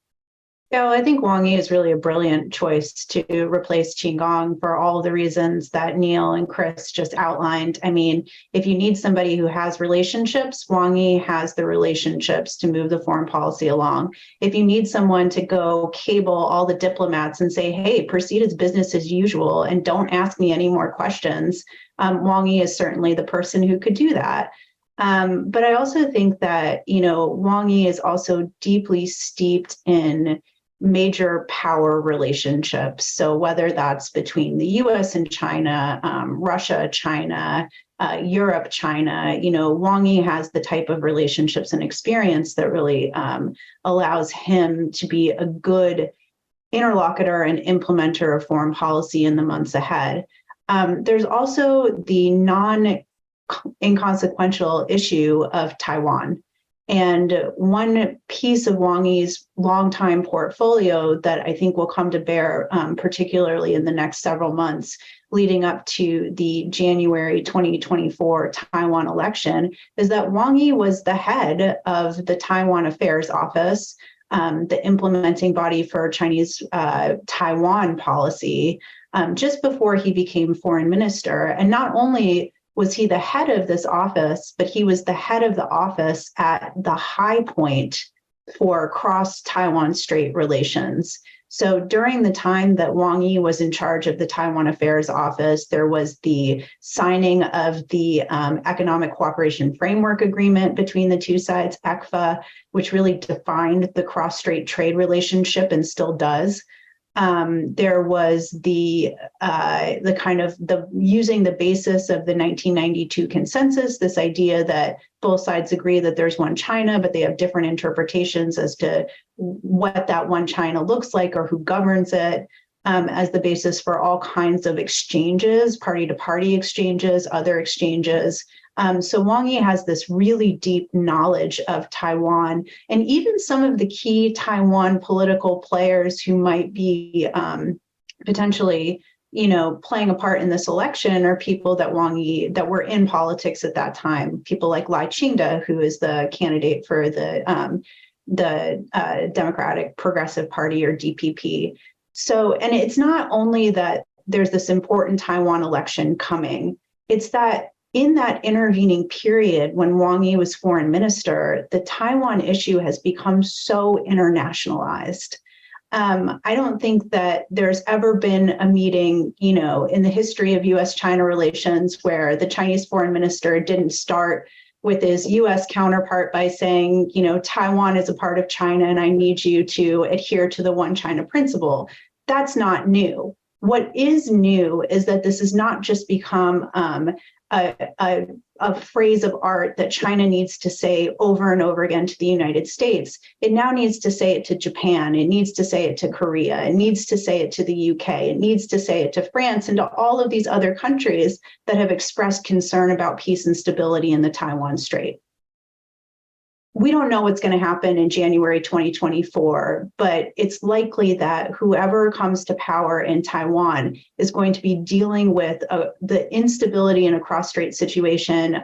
D: Yeah, well, I think Wang Yi is really a brilliant choice to replace Qin Gang for all of the reasons that Neil and Chris just outlined. I mean, if you need somebody who has relationships, Wang Yi has the relationships to move the foreign policy along. If you need someone to go cable all the diplomats and say, hey, proceed as business as usual and don't ask me any more questions, Wang Yi is certainly the person who could do that. But I also think that, Wang Yi is also deeply steeped in major power relationships. So whether that's between the U.S. and China, Russia, China, Europe, China, Wang Yi has the type of relationships and experience that really allows him to be a good interlocutor and implementer of foreign policy in the months ahead. There's also the non-inconsequential issue of Taiwan. And one piece of Wang Yi's longtime portfolio that I think will come to bear, particularly in the next several months leading up to the January 2024 Taiwan election, is that Wang Yi was the head of the Taiwan Affairs Office, the implementing body for Chinese Taiwan policy, just before he became foreign minister. And not only was he the head of this office, but he was the head of the office at the high point for cross-Taiwan Strait relations. So during the time that Wang Yi was in charge of the Taiwan Affairs Office, there was the signing of the Economic Cooperation Framework Agreement between the two sides, ECFA, which really defined the cross-strait trade relationship and still does. There was the kind of using the basis of the 1992 consensus, this idea that both sides agree that there's one China, but they have different interpretations as to what that one China looks like or who governs it, as the basis for all kinds of exchanges, party-to-party exchanges, other exchanges. So Wang Yi has this really deep knowledge of Taiwan, and even some of the key Taiwan political players who might be potentially, playing a part in this election are people that that were in politics at that time. People like Lai Ching-te, who is the candidate for the Democratic Progressive Party, or DPP. So, and it's not only that there's this important Taiwan election coming, it's that in that intervening period when Wang Yi was foreign minister, the Taiwan issue has become so internationalized. I don't think that there's ever been a meeting, in the history of U.S. China relations where the Chinese foreign minister didn't start with his U.S. counterpart by saying, Taiwan is a part of China and I need you to adhere to the one China principle. That's not new. What is new is that this has not just become a phrase of art that China needs to say over and over again to the United States. It now needs to say it to Japan. It needs to say it to Korea. It needs to say it to the UK. It needs to say it to France and to all of these other countries that have expressed concern about peace and stability in the Taiwan Strait. we don't know what's going to happen in January 2024, but it's likely that whoever comes to power in Taiwan is going to be dealing with the instability in a cross-strait situation,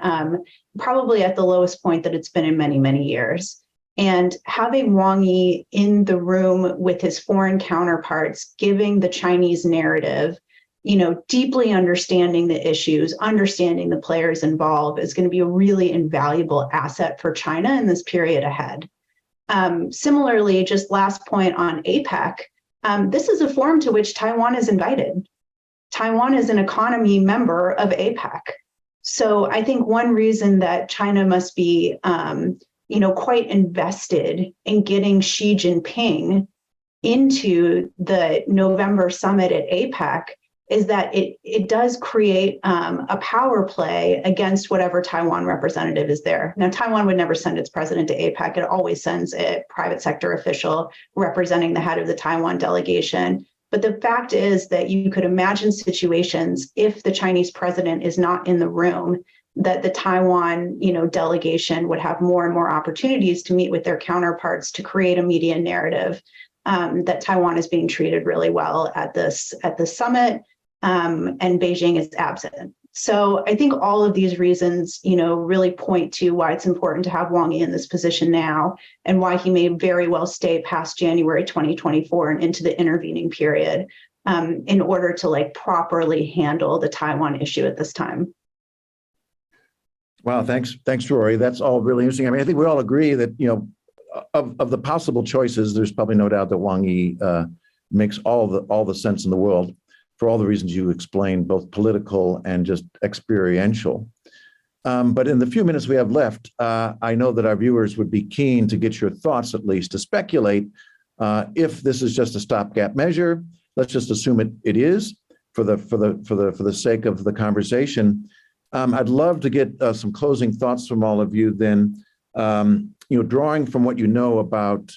D: probably at the lowest point that it's been in many, many years. And having Wang Yi in the room with his foreign counterparts, giving the Chinese narrative, deeply understanding the issues, understanding the players involved is going to be a really invaluable asset for China in this period ahead. Similarly, just last point on APEC, this is a forum to which Taiwan is invited. Taiwan is an economy member of APEC. So I think one reason that China must be, quite invested in getting Xi Jinping into the November summit at APEC is that it does create a power play against whatever Taiwan representative is there. Now, Taiwan would never send its president to APEC. It always sends a private sector official representing the head of the Taiwan delegation. But the fact is that you could imagine situations if the Chinese president is not in the room, that the Taiwan, delegation would have more and more opportunities to meet with their counterparts to create a media narrative that Taiwan is being treated really well at the summit. And Beijing is absent. So I think all of these reasons, really point to why it's important to have Wang Yi in this position now, and why he may very well stay past January 2024 and into the intervening period in order to properly handle the Taiwan issue at this time.
A: Wow, thanks, Rorry. That's all really interesting. I mean, I think we all agree that of the possible choices, there's probably no doubt that Wang Yi makes all the sense in the world, for all the reasons you explained, both political and just experiential. But in the few minutes we have left, I know that our viewers would be keen to get your thoughts, at least to speculate if this is just a stopgap measure. Let's just assume it is for the sake of the conversation. I'd love to get some closing thoughts from all of you. Then, drawing from what you know about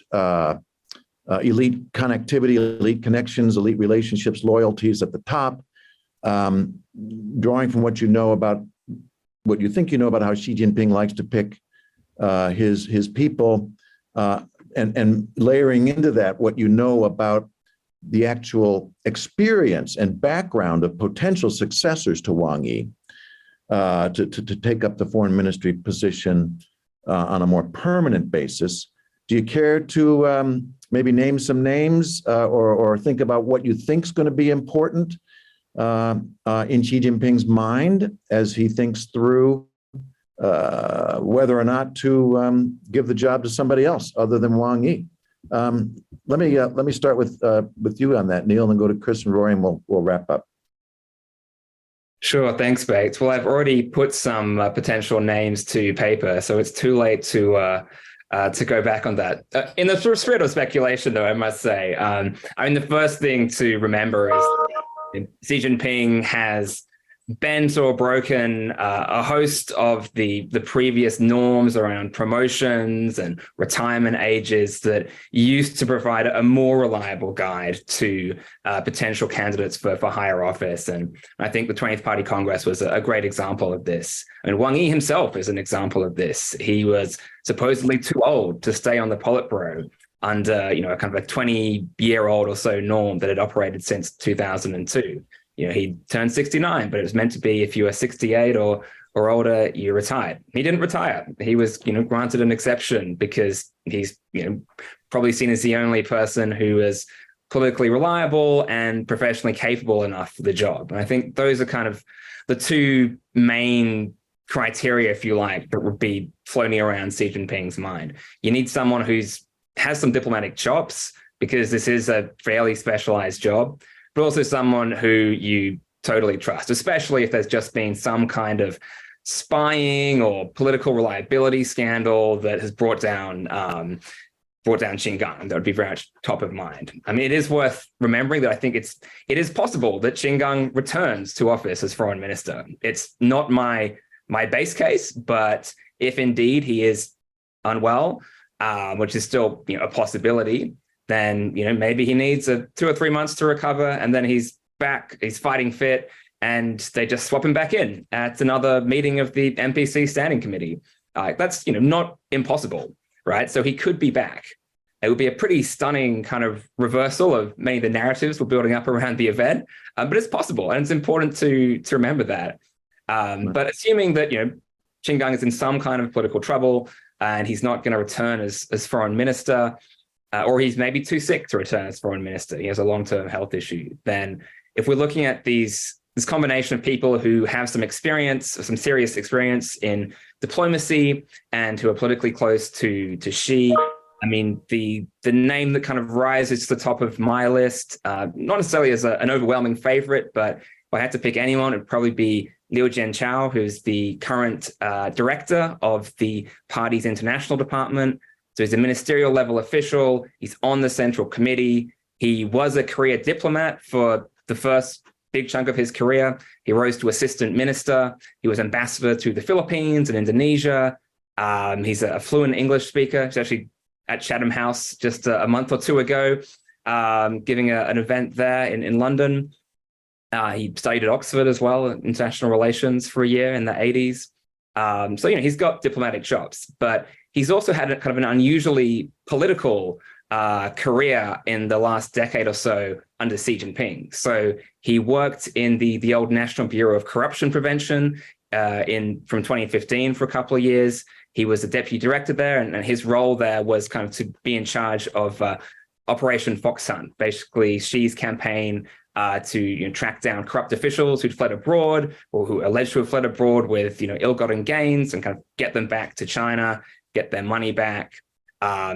A: elite connectivity, elite connections, elite relationships, loyalties at the top, drawing from what you know about what you think about how Xi Jinping likes to pick his people, and layering into that what you know about the actual experience and background of potential successors to Wang Yi to take up the foreign ministry position on a more permanent basis. Do you care to maybe name some names or think about what you think is going to be important in Xi Jinping's mind as he thinks through whether or not to give the job to somebody else other than Wang Yi? Let me start with you on that, Neil, and then go to Chris and Rorry, and we'll wrap up.
B: Sure, thanks, Bates. Well, I've already put some potential names to paper, so it's too late to go back on that. In the spirit of speculation, though, I must say, the first thing to remember is Xi Jinping has bent or broken a host of the previous norms around promotions and retirement ages that used to provide a more reliable guide to potential candidates for higher office. And I think the 20th Party Congress was a great example of this. I mean, Wang Yi himself is an example of this. He was supposedly too old to stay on the Politburo under, a kind of a 20-year-old or so norm that had operated since 2002. He turned 69, but it was meant to be if you were 68 or older, you retired. He didn't retire. He was, granted an exception because he's, probably seen as the only person who is politically reliable and professionally capable enough for the job. And I think those are kind of the two main criteria, if you like, that would be floating around Xi Jinping's mind. You need someone has some diplomatic chops, because this is a fairly specialized job, but also someone who you totally trust, especially if there's just been some kind of spying or political reliability scandal that has brought down Qinggang. That would be very much top of mind. I mean, it is worth remembering that I think it is possible that Qinggang returns to office as foreign minister. It's not my base case, but if indeed he is unwell, which is still a possibility, then maybe he needs 2 or 3 months to recover, and then he's back, he's fighting fit, and they just swap him back in at another meeting of the MPC Standing Committee. That's not impossible. right? So he could be back. It would be a pretty stunning kind of reversal of many of the narratives we're building up around the event, but it's possible, and it's important to remember that. But assuming that Qin Gang is in some kind of political trouble and he's not going to return as foreign minister, or he's maybe too sick to return as foreign minister, he has a long-term health issue, then if we're looking at this combination of people who have some experience, some serious experience in diplomacy and who are politically close to Xi, I mean, the name that kind of rises to the top of my list, not necessarily as an overwhelming favorite, but if I had to pick anyone, it'd probably be Liu Jianchao, who's the current director of the party's international department. So he's a ministerial level official. He's on the central committee. He was a career diplomat for the first big chunk of his career. He rose to assistant minister. He was ambassador to the Philippines and Indonesia. He's a fluent English speaker. He's actually at Chatham House just a month or two ago, giving an event there in London. He studied at Oxford as well, international relations, for a year in the 80s. So, he's got diplomatic chops, but he's also had kind of an unusually political career in the last decade or so under Xi Jinping. So he worked in the old National Bureau of Corruption Prevention from 2015 for a couple of years. He was the deputy director there, and his role there was kind of to be in charge of Operation Fox Hunt, basically Xi's campaign to track down corrupt officials who'd fled abroad or who are alleged to have fled abroad with ill-gotten gains and kind of get them back to China, get their money back.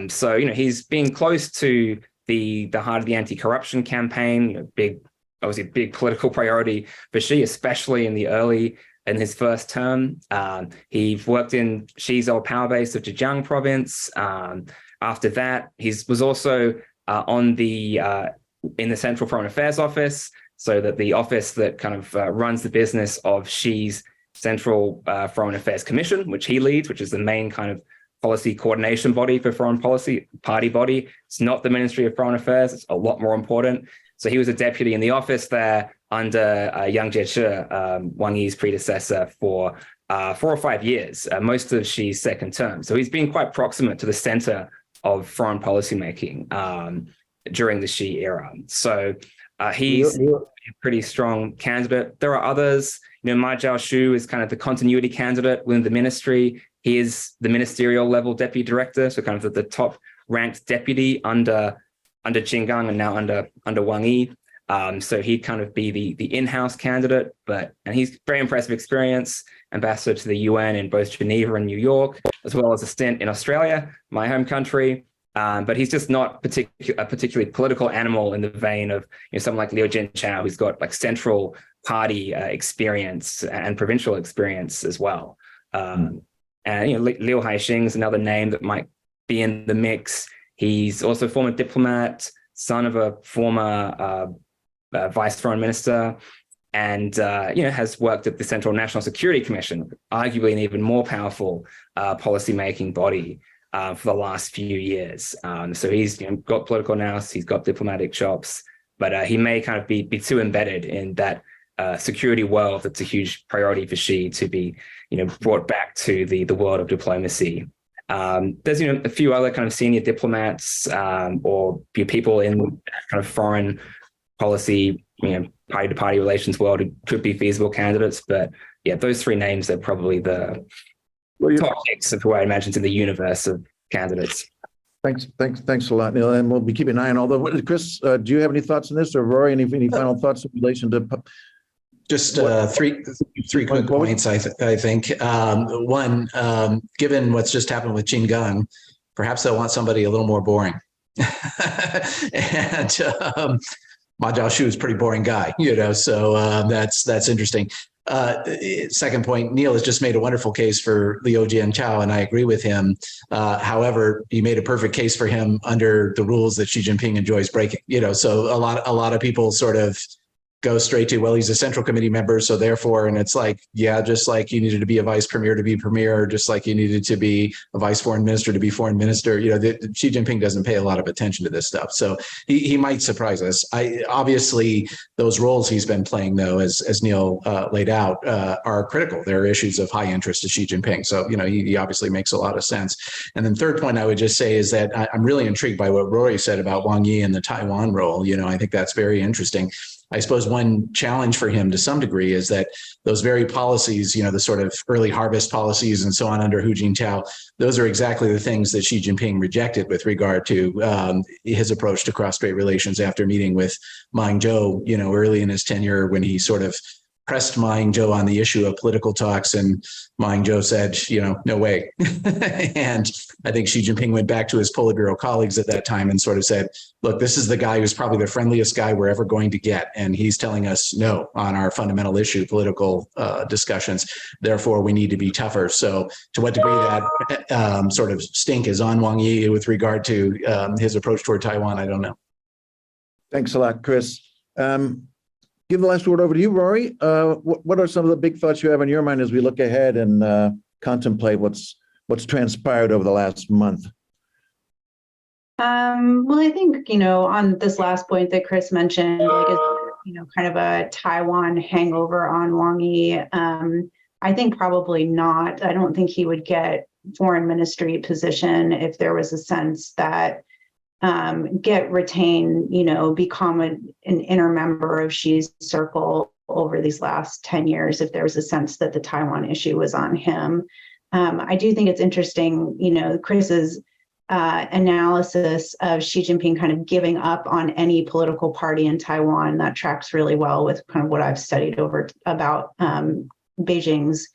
B: So he's being close to the heart of the anti-corruption campaign. Obviously big political priority for Xi, especially in his first term. He worked in Xi's old power base of Zhejiang province. After that, he was also in the Central Foreign Affairs Office, so that the office that kind of runs the business of Xi's Central Foreign Affairs Commission, which he leads, which is the main kind of policy coordination body for foreign policy, party body. It's not the Ministry of Foreign Affairs. It's a lot more important. So he was a deputy in the office there under Yang Jiechi, Wang Yi's predecessor, for 4 or 5 years, most of Xi's second term. So he's been quite proximate to the center of foreign policymaking during the Xi era. So he's a pretty strong candidate. There are others. Ma Jiaoshu is kind of the continuity candidate within the ministry. He is the ministerial level deputy director, so kind of the top ranked deputy under Qin Gang and now under Wang Yi. So he'd kind of be the in-house candidate, and he's very impressive experience, ambassador to the UN in both Geneva and New York, as well as a stint in Australia, my home country. But he's just not a particularly political animal in the vein of someone like Liu Jianchao, who's got like central party experience and provincial experience as well. And Liu Haixing is another name that might be in the mix. He's also a former diplomat, son of a former vice foreign minister, and has worked at the Central National Security Commission, arguably an even more powerful policy-making body for the last few years. So he's got political nous, he's got diplomatic chops, but he may kind of be too embedded in that security world that's a huge priority for Xi to be brought back to the world of diplomacy. There's a few other kind of senior diplomats or people in kind of foreign policy, party-to-party relations world who could be feasible candidates. But yeah, those 3 names are probably the top picks of who I imagine in the universe of candidates.
A: Thanks a lot, Neil. And we'll be keeping an eye on all the. Chris, do you have any thoughts on this, or Rorry, any final thoughts in relation to?
C: Just three quick points, I think. One, given what's just happened with Qin Gang, perhaps they'll want somebody a little more boring. And Ma Jiaoshu is a pretty boring guy, so that's interesting. Second point, Neil has just made a wonderful case for Liu Jianchao, and I agree with him. However, he made a perfect case for him under the rules that Xi Jinping enjoys breaking. So a lot of people sort of go straight to, well, he's a central committee member, so therefore, and it's like, yeah, just like you needed to be a vice premier to be premier, just like you needed to be a vice foreign minister to be foreign minister. Xi Jinping doesn't pay a lot of attention to this stuff, so he might surprise us. Obviously those roles he's been playing, though, as Neil laid out, are critical. There are issues of high interest to Xi Jinping, so he obviously makes a lot of sense. And then third point I would just say is that I'm really intrigued by what Rorry said about Wang Yi and the Taiwan role. I think that's very interesting. I suppose one challenge for him to some degree is that those very policies, the sort of early harvest policies and so on under Hu Jintao, those are exactly the things that Xi Jinping rejected with regard to his approach to cross-strait relations after meeting with Ma Ying-jeou, early in his tenure, when he sort of pressed Ma Ying-jeou on the issue of political talks, and Ma Ying-jeou said, no way. And I think Xi Jinping went back to his Politburo colleagues at that time and sort of said, look, this is the guy who's probably the friendliest guy we're ever going to get, and he's telling us no on our fundamental issue, political discussions. Therefore, we need to be tougher. So to what degree that sort of stink is on Wang Yi with regard to his approach toward Taiwan, I don't know.
A: Thanks a lot, Chris. Give the last word over to you, Rorry. What are some of the big thoughts you have in your mind as we look ahead and contemplate what's transpired over the last month?
D: Well, I think, on this last point that Chris mentioned, kind of a Taiwan hangover on Wang Yi. I think probably not. I don't think he would get foreign ministry position if there was a sense that retain, become an inner member of Xi's circle over these last 10 years, if there was a sense that the Taiwan issue was on him. I do think it's interesting, Chris's analysis of Xi Jinping kind of giving up on any political party in Taiwan. That tracks really well with kind of what I've studied about Beijing's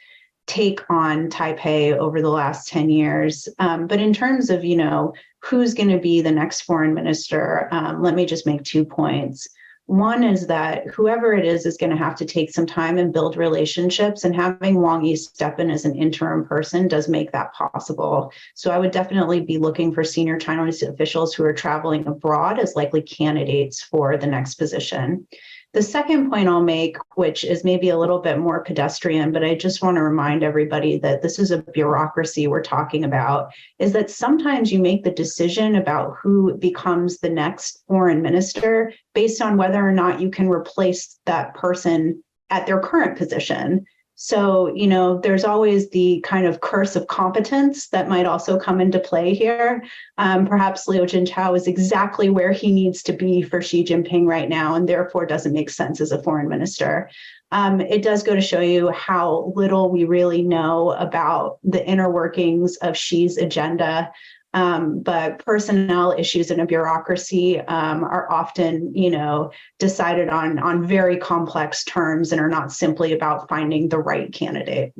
D: take on Taipei over the last 10 years. But in terms of, who's going to be the next foreign minister, let me just make 2 points. One is that whoever it is going to have to take some time and build relationships, and having Wang Yi step in as an interim person does make that possible. So I would definitely be looking for senior Chinese officials who are traveling abroad as likely candidates for the next position. The second point I'll make, which is maybe a little bit more pedestrian, but I just want to remind everybody that this is a bureaucracy we're talking about, is that sometimes you make the decision about who becomes the next foreign minister based on whether or not you can replace that person at their current position. So, there's always the kind of curse of competence that might also come into play here. Perhaps Liu Jintao is exactly where he needs to be for Xi Jinping right now, and therefore doesn't make sense as a foreign minister. It does go to show you how little we really know about the inner workings of Xi's agenda. But personnel issues in a bureaucracy are often, decided on very complex terms and are not simply about finding the right candidate.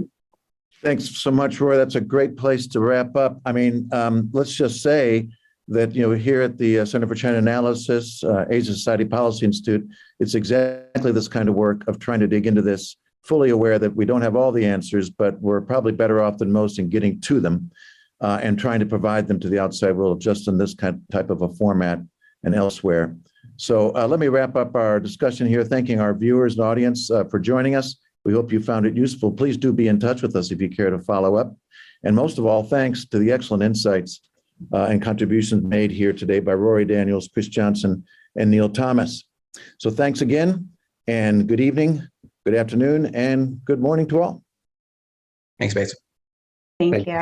A: Thanks so much, Roy. That's a great place to wrap up. I mean, let's just say that, here at the Center for China Analysis, Asia Society Policy Institute, it's exactly this kind of work of trying to dig into this, fully aware that we don't have all the answers, but we're probably better off than most in getting to them. And trying to provide them to the outside world just in this type of a format and elsewhere. So let me wrap up our discussion here, thanking our viewers and audience for joining us. We hope you found it useful. Please do be in touch with us if you care to follow up. And most of all, thanks to the excellent insights and contributions made here today by Rorry Daniels, Chris Johnson, and Neil Thomas. So thanks again, and good evening, good afternoon, and good morning to all.
C: Thanks, Bates.
D: Thank you.